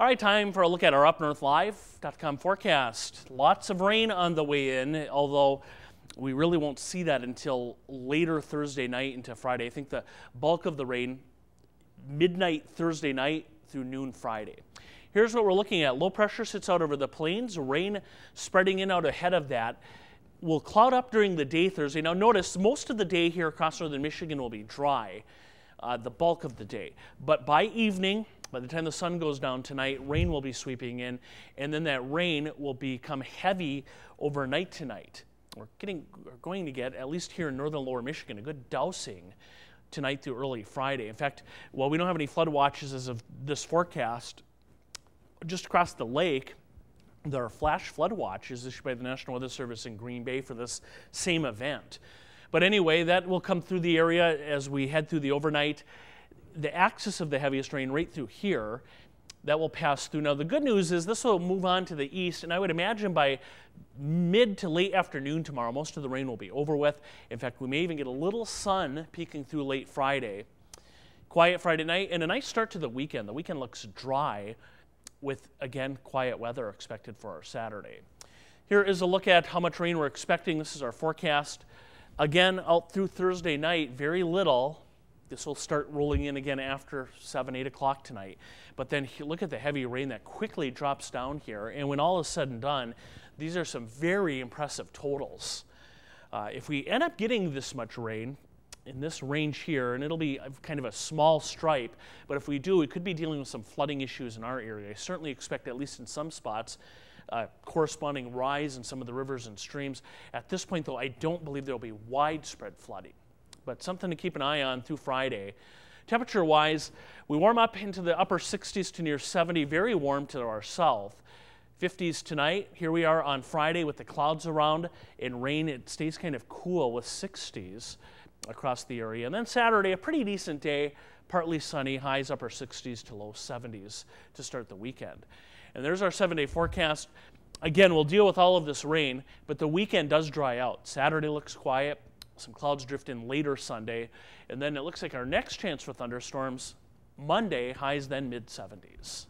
All right, time for a look at our UpNorthLive.com forecast. Lots of rain on the way in, although we really won't see that until later Thursday night into Friday. I think the bulk of the rain, midnight Thursday night through noon Friday. Here's what we're looking at. Low pressure sits out over the plains, rain spreading in out ahead of that. Will cloud up during the day Thursday. Now notice, most of the day here across northern Michigan will be dry, the bulk of the day. But by evening, by the time the sun goes down tonight, rain will be sweeping in, and then that rain will become heavy overnight tonight. We're going to get, at least here in northern lower Michigan, a good dousing tonight through early Friday. In fact, while we don't have any flood watches as of this forecast, just across the lake, there are flash flood watches issued by the National Weather Service in Green Bay for this same event. But anyway, that will come through the area as we head through the overnight. The axis of the heaviest rain right through here, that will pass through. Now the good news is this will move on to the east, and I would imagine by mid to late afternoon tomorrow, most of the rain will be over with. In fact, we may even get a little sun peeking through late Friday. Quiet Friday night, and a nice start to the weekend. The weekend looks dry with, again, quiet weather expected for our Saturday. Here is a look at how much rain we're expecting. This is our forecast. Again, out through Thursday night, very little. This will start rolling in again after 7, 8 o'clock tonight. But then look at the heavy rain that quickly drops down here. And when all is said and done, these are some very impressive totals. If we end up getting this much rain in this range here, and it'll be kind of a small stripe, but if we do, we could be dealing with some flooding issues in our area. I certainly expect, at least in some spots, corresponding rise in some of the rivers and streams. At this point, though, I don't believe there will be widespread flooding, but something to keep an eye on through Friday. Temperature-wise, we warm up into the upper 60s to near 70, very warm to our south. 50s tonight. Here we are on Friday with the clouds around and rain. It stays kind of cool with 60s across the area. And then Saturday, a pretty decent day, partly sunny, highs upper 60s to low 70s to start the weekend. And there's our 7-day forecast. Again, we'll deal with all of this rain, but the weekend does dry out. Saturday looks quiet. Some clouds drift in later Sunday, and then it looks like our next chance for thunderstorms Monday, highs then mid-70s.